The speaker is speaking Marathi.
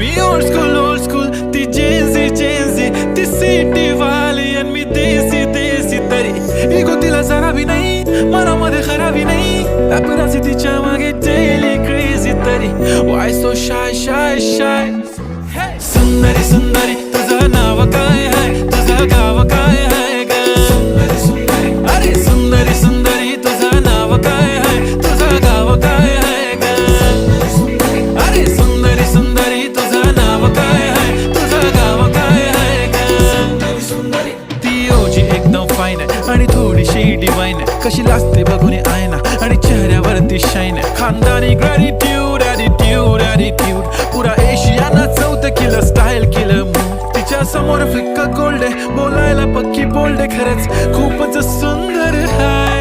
मी ओल्ड स्कूल ती जेन्झी ती सिटी वाली आणि मी देसी तरी इगो तिला जरा भी नाही मनामध्ये खराबी नाही पॅपराझी तिच्या मागे डेली क्रेझी तरी वाय सो शाय सुंदरी तुझं नाव काय आहे तुझं गाव काय आहे ग अरे सुंदरी तुझं नाव काय आहे तुझं गाव काय आहे ग अरे सुंदरी तुझं नाव काय आहे तुझं गाव काय आहे ग ती ओजी एकदम फाईन आहे आणि थोडीशी डिवाइन आहे कशी लाजते बघून आयना आणि चेहऱ्यावरती शाईन आहे खानदानी ग्रॅटिट्यूड ॲटिट्यूड पुरा एशियाना चौथं किलं स्टाईल केलं मूव तिच्या समोर फिक्क गोल्ड आहे बोलायला पक्की बोल्ड आहे खरंच खूपच सुंदर आहे